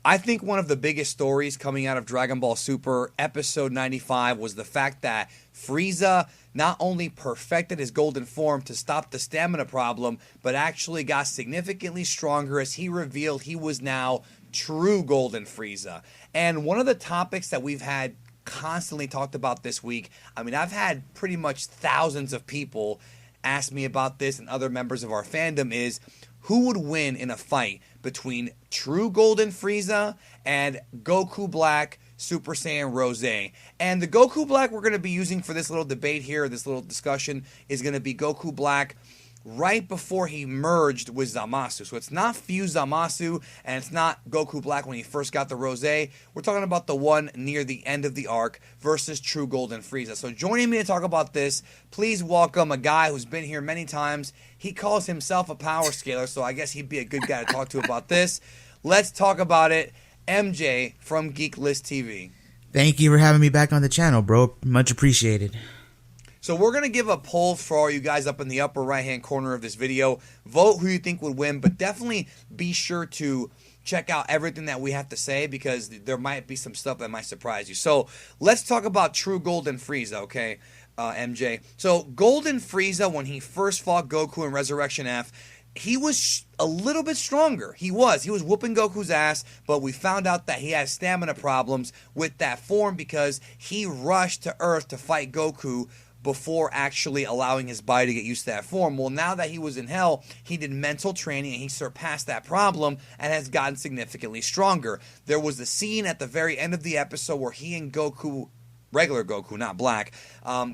I think one of the biggest stories coming out of Dragon Ball Super Episode 95 was the fact that Frieza not only perfected his golden form to stop the stamina problem, but actually got significantly stronger as he revealed he was now true Golden Frieza. And one of the topics that we've had constantly talked about this week, I mean, I've had pretty much thousands of people ask me about this and other members of our fandom is, who would win in a fight between true Golden Frieza and Goku Black Super Saiyan Rose? And the Goku Black we're going to be using for this little debate here, this little discussion, is going to be Goku Black right before he merged with Zamasu. So it's not fused Zamasu, and it's not Goku Black when he first got the Rose. We're talking about the one near the end of the arc versus true Golden Frieza. So joining me to talk about this, please welcome a guy who's been here many times. He calls himself a power scaler, so I guess he'd be a good guy to talk to about this. Let's talk about it. MJ from GeeklistTV. Thank you for having me back on the channel, bro. Much appreciated. So we're going to give a poll for all you guys up in the upper right-hand corner of this video. Vote who you think would win, but definitely be sure to check out everything that we have to say because there might be some stuff that might surprise you. So let's talk about true Golden Frieza, okay, MJ? So Golden Frieza, when he first fought Goku in Resurrection F, he was a little bit stronger. He was whooping Goku's ass, but we found out that he had stamina problems with that form because he rushed to Earth to fight Goku before actually allowing his body to get used to that form. Well, now that he was in Hell, he did mental training and he surpassed that problem and has gotten significantly stronger. There was a scene at the very end of the episode where he and Goku, regular Goku, not Black,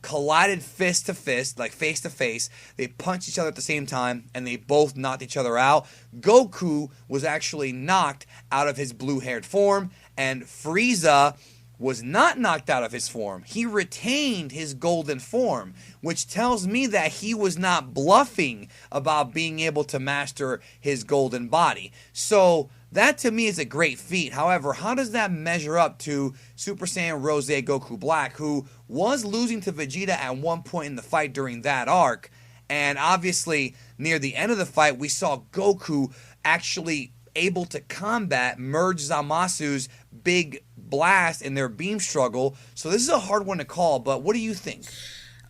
collided fist to fist, like face to face. They punched each other at the same time and they both knocked each other out. Goku was actually knocked out of his blue-haired form, and Frieza was not knocked out of his form. He retained his golden form, which tells me that he was not bluffing about being able to master his golden body. So that to me is a great feat. However, how does that measure up to Super Saiyan Rose Goku Black, who was losing to Vegeta at one point in the fight during that arc? And obviously, near the end of the fight, we saw Goku actually able to combat merge Zamasu's big blast in their beam struggle. So this is a hard one to call, but what do you think?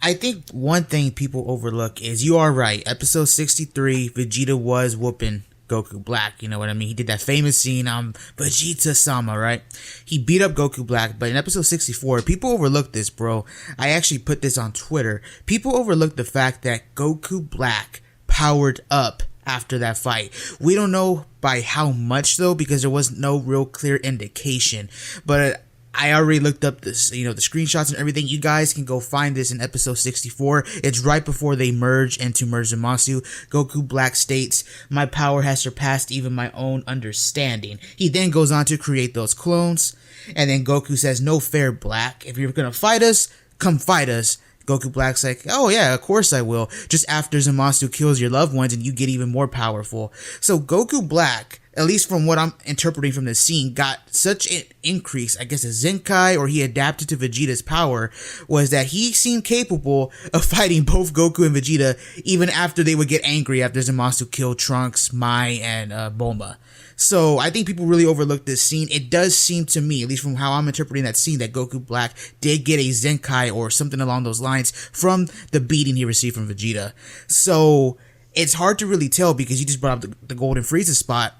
I think one thing people overlook is, you are right, episode 63, Vegeta was whooping Goku Black, you know what I mean? He did that famous scene, Vegeta-sama, right? He beat up Goku Black, but in episode 64, people overlook this, bro. I actually put this on Twitter. People overlook the fact that Goku Black powered up after that fight. We don't know by how much though, because there was no real clear indication, but I already looked up this, the screenshots and everything. You guys can go find this in episode 64. It's right before they merge into Merge Zamasu. Goku Black states, "My power has surpassed even my own understanding." He then goes on to create those clones, and then Goku says, "No fair, Black. If you're gonna fight us, come fight us." Goku Black's like, "Oh yeah, of course I will," just after Zamasu kills your loved ones and you get even more powerful. So Goku Black, at least from what I'm interpreting from this scene, got such an increase, I guess a Zenkai, or he adapted to Vegeta's power, was that he seemed capable of fighting both Goku and Vegeta even after they would get angry after Zamasu killed Trunks, Mai, and Bulma. So I think people really overlook this scene. It does seem to me, at least from how I'm interpreting that scene, that Goku Black did get a Zenkai or something along those lines from the beating he received from Vegeta. So it's hard to really tell because you just brought up the Golden Frieza spot.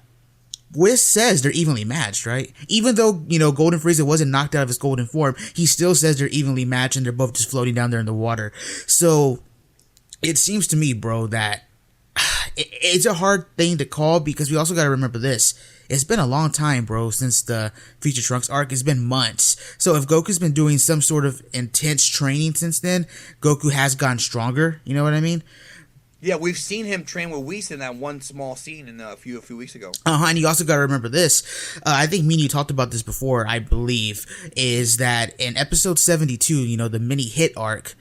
Whis says they're evenly matched, right? Even though, Golden Frieza wasn't knocked out of his golden form, he still says they're evenly matched and they're both just floating down there in the water. So it seems to me, bro, that it's a hard thing to call because we also got to remember this. It's been a long time, bro, since the Future Trunks arc. It's been months. So if Goku's been doing some sort of intense training since then, Goku has gotten stronger. You know what I mean? Yeah, we've seen him train with Whis in that one small scene in a few weeks ago. And you also got to remember this. I think me and you talked about this before, I believe, is that in episode 72, the mini hit arc,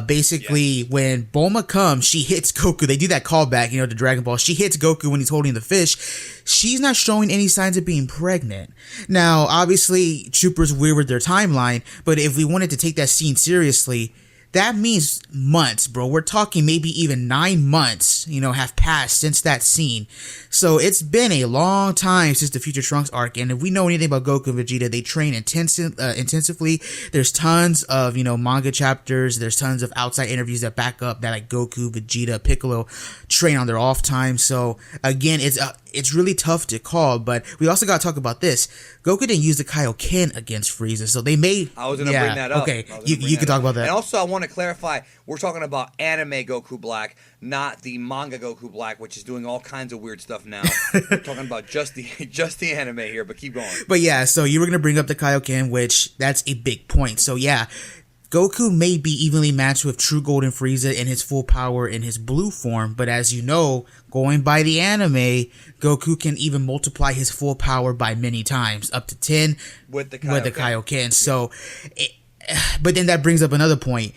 basically when Bulma comes, she hits Goku. They do that callback, to Dragon Ball. She hits Goku when he's holding the fish. She's not showing any signs of being pregnant. Now, obviously, Troopers weird with their timeline, but if we wanted to take that scene seriously, that means months, bro. We're talking maybe even 9 months, have passed since that scene. So it's been a long time since the Future Trunks arc. And if we know anything about Goku and Vegeta, they train intensively. There's tons of, manga chapters. There's tons of outside interviews that back up that like Goku, Vegeta, Piccolo train on their off time. So again, it's really tough to call, but we also got to talk about this. Goku didn't use the Kaioken against Frieza, so they may... I was going to bring that up. Okay, you can talk about that. And also, I want to clarify, we're talking about anime Goku Black, not the manga Goku Black, which is doing all kinds of weird stuff now. We're talking about just the anime here, but keep going. But yeah, so you were going to bring up the Kaioken, which that's a big point. So yeah, Goku may be evenly matched with true Golden Frieza in his full power in his blue form, but as you know, going by the anime, Goku can even multiply his full power by many times, up to 10 with the Kaioken. So, but then that brings up another point.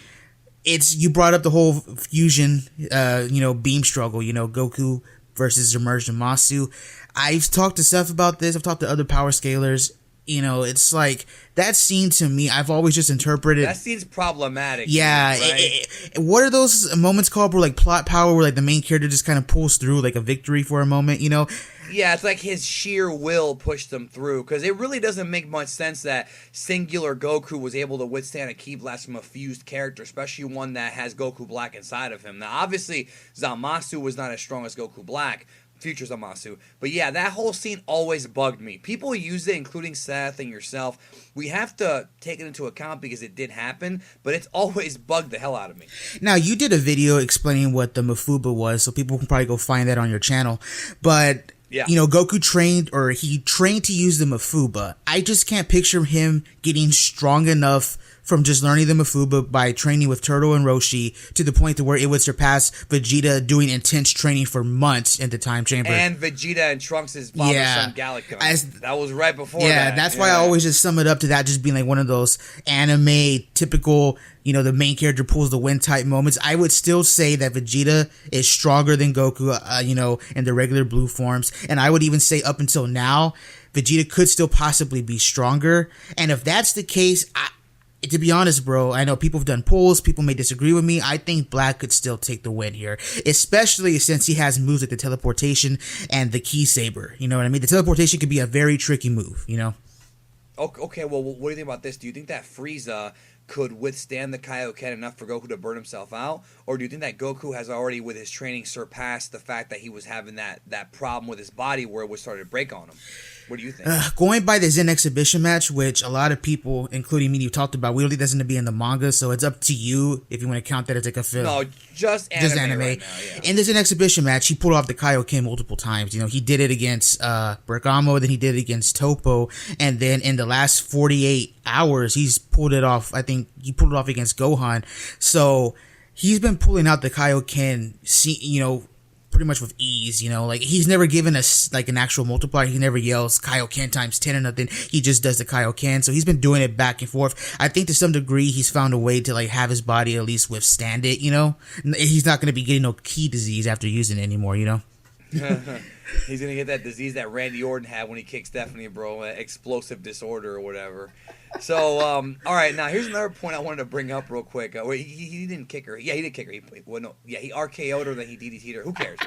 You brought up the whole fusion, beam struggle, Goku versus Emerged Zamasu. I've talked to Seth about this. I've talked to other power scalers. It's like that scene to me, I've always just interpreted that scene's problematic. Yeah, right? What are those moments called where like plot power, where like the main character just kind of pulls through like a victory for a moment, Yeah, it's like his sheer will pushed him through, because it really doesn't make much sense that singular Goku was able to withstand a ki blast from a fused character, especially one that has Goku Black inside of him. Now, obviously, Zamasu was not as strong as Goku Black, Future Zamasu. But yeah, that whole scene always bugged me. People use it, including Seth and yourself. We have to take it into account because it did happen, but it's always bugged the hell out of me. Now, you did a video explaining what the Mafuba was, so people can probably go find that on your channel. But... yeah. Goku trained to use the Mafuba. I just can't picture him getting strong enough from just learning the Mafuba by training with Turtle and Roshi to the point to where it would surpass Vegeta doing intense training for months in the time chamber. And Vegeta and Trunks' father son Galacon. That was right before that. Yeah, that's why I always just sum it up to that just being like one of those anime typical, the main character pulls the win type moments. I would still say that Vegeta is stronger than Goku, in the regular blue forms. And I would even say up until now, Vegeta could still possibly be stronger. And if that's the case, to be honest, bro, I know people have done polls. People may disagree with me. I think Black could still take the win here, especially since he has moves like the teleportation and the Ki Saber. You know what I mean? The teleportation could be a very tricky move, Okay, well, what do you think about this? Do you think that Frieza could withstand the Kaioken enough for Goku to burn himself out? Or do you think that Goku has already, with his training, surpassed the fact that he was having that problem with his body where it was starting to break on him? What do you think? Going by the Zen exhibition match, which a lot of people, including me, you talked about, we don't think that's going to be in the manga, so it's up to you if you want to count that as like a film. No, just anime. Right now, yeah. In the Zen exhibition match, he pulled off the Kaioken multiple times. He did it against Bergamo, then he did it against Toppo, and then in the last 48 hours, he's pulled it off. I think he pulled it off against Gohan. So he's been pulling out the Kaioken, pretty much with ease, like he's never given us like an actual multiplier. He never yells Kaioken times 10 or nothing. He just does the Kaioken. So he's been doing it back and forth. I think to some degree he's found a way to like have his body at least withstand it, He's not going to be getting no ki disease after using it anymore, He's going to get that disease that Randy Orton had when he kicked Stephanie, bro, explosive disorder or whatever. So, all right, now here's another point I wanted to bring up real quick. He didn't kick her. Yeah, he did kick her. He RKO'd her, then he DDT'd her. Who cares?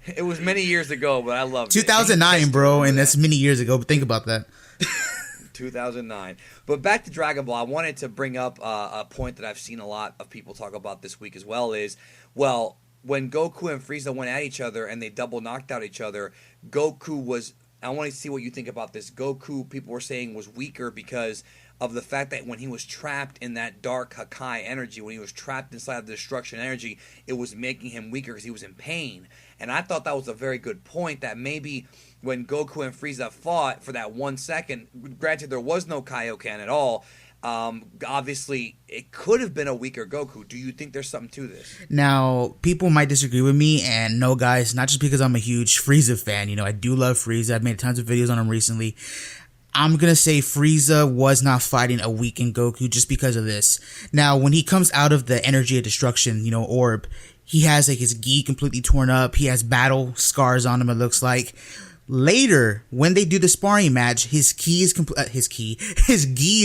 It was many years ago, but I loved 2009, it. Bro, and that's many years ago, but think about that. 2009. But back to Dragon Ball, I wanted to bring up a point that I've seen a lot of people talk about this week as well is, when Goku and Frieza went at each other and they double knocked out each other, Goku was... I want to see what you think about this. Goku, people were saying, was weaker because of the fact that when he was trapped in that dark Hakai energy, when he was trapped inside of the destruction energy, it was making him weaker because he was in pain. And I thought that was a very good point, that maybe when Goku and Frieza fought for that 1 second, granted there was no Kaioken at all, obviously it could have been a weaker Goku. Do you think there's something to this? Now, people might disagree with me, and no, guys, not just because I'm a huge Frieza fan. I do love Frieza. I've made tons of videos on him recently. I'm gonna say Frieza was not fighting a weakened Goku just because of this. Now, when he comes out of the energy of destruction, orb, he has like his gi completely torn up. He has battle scars on him, it looks like. Later, when they do the sparring match, his gi is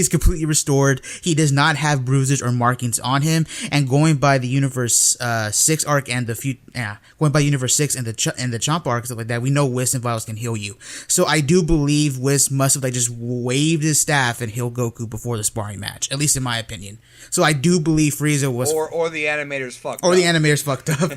completely restored. He does not have bruises or markings on him. And going by the Universe 6 arc and going by Universe 6 and the Chomp arc, stuff like that, we know Whis and Vitals can heal you. So I do believe Whis must have like just waved his staff and healed Goku before the sparring match, at least in my opinion. So I do believe Frieza was, or the animators fucked up. Or the animators fucked up.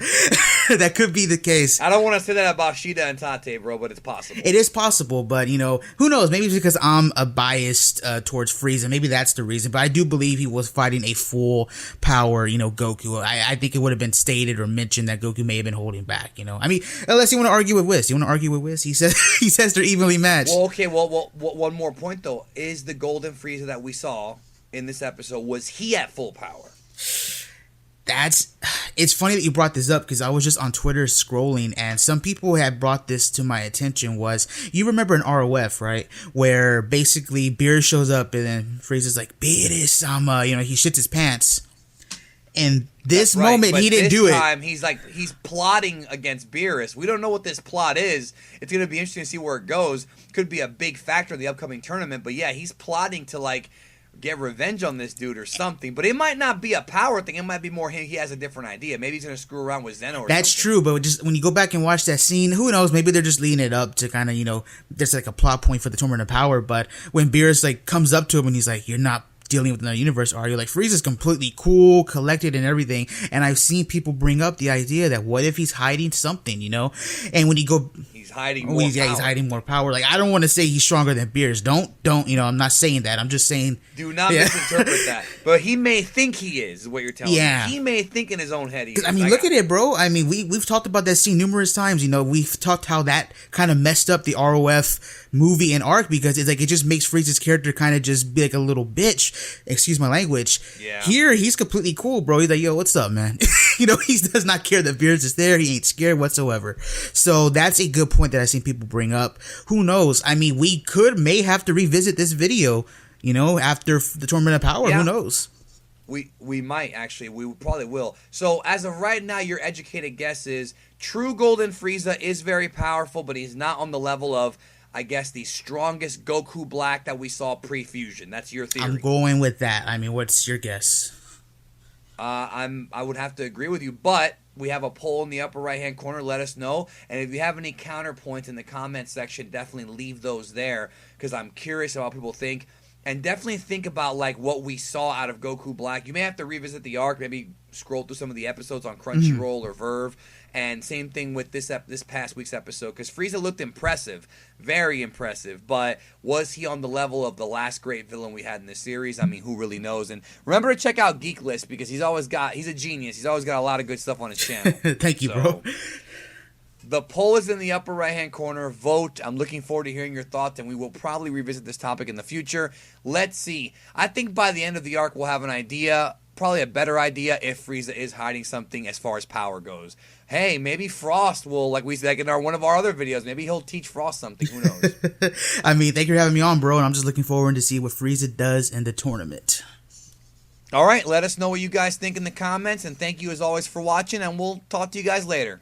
That could be the case. I don't want to say that about Shida and Tate, bro, but it's possible. It is possible, but you know, who knows? Maybe it's because I'm biased towards Frieza. Maybe that's the reason. But I do believe he was fighting a full power, you know, Goku. I think it would have been stated or mentioned that Goku may have been holding back. You know, I mean, unless you want to argue with Whis. You want to argue with Whis? He says they're evenly matched. Well, okay. Well, one more point though is the Golden Frieza that we saw in this episode, was he at full power? It's funny that you brought this up because I was just on Twitter scrolling and some people had brought this to my attention. Was, you remember in ROF, right, where basically Beerus shows up and then Frieza's like, Beerus-sama, you know, he shits his pants. And this moment, he didn't do it. This time, he's plotting against Beerus. We don't know what this plot is. It's going to be interesting to see where it goes. Could be a big factor in the upcoming tournament. But yeah, he's plotting to like get revenge on this dude or something. But it might not be a power thing. It might be more he has a different idea. Maybe he's going to screw around with Zeno or That's something. true, but just when you go back and watch that scene, who knows? Maybe they're just leading it up to kind of, you know, there's like a plot point for the Tournament of Power. But when Beerus like comes up to him and he's like, you're not dealing with another universe, are you? Like, Frieza's completely cool, collected and everything. And I've seen people bring up the idea that what if he's hiding something, you know? And when you go... He's hiding more power. He's hiding more power. Like, I don't want to say he's stronger than Beerus. Don't, you know, I'm not saying that. I'm just saying... Do not misinterpret that. But he may think he is what you're telling me. He may think in his own head he is. I mean, look at it, bro. I mean, we've talked about that scene numerous times. You know, we've talked how that kind of messed up the ROF movie and arc because it's like it just makes Frieza's character kind of just be like a little bitch. Excuse my language. Yeah. Here, he's completely cool, bro. He's like, yo, what's up, man? You know, he does not care that Beerus is there. He ain't scared whatsoever. So that's a good point that I've seen people bring up. Who knows? I mean, we may have to revisit this video, you know, after the Tournament of Power. Yeah. Who knows? We might, actually. We probably will. So, as of right now, your educated guess is true Golden Frieza is very powerful, but he's not on the level of, I guess, the strongest Goku Black that we saw pre-fusion. That's your theory. I'm going with that. I mean, what's your guess? I would have to agree with you, but we have a poll in the upper right-hand corner. Let us know. And if you have any counterpoints in the comment section, definitely leave those there because I'm curious about what people think. And definitely think about like what we saw out of Goku Black. You may have to revisit the arc, maybe scroll through some of the episodes on Crunchyroll or Verve. And same thing with this past week's episode, because Frieza looked impressive, very impressive. But was he on the level of the last great villain we had in this series? I mean, who really knows? And remember to check out Geek List because he's a genius. He's always got a lot of good stuff on his channel. Thank you, bro. The poll is in the upper right-hand corner. Vote. I'm looking forward to hearing your thoughts, and we will probably revisit this topic in the future. Let's see. I think by the end of the arc, we'll have an idea, probably a better idea, if Frieza is hiding something as far as power goes. Hey, maybe Frost will, like we said in one of our other videos, maybe he'll teach Frost something. Who knows? I mean, thank you for having me on, bro, and I'm just looking forward to see what Frieza does in the tournament. All right, let us know what you guys think in the comments, and thank you as always for watching, and we'll talk to you guys later.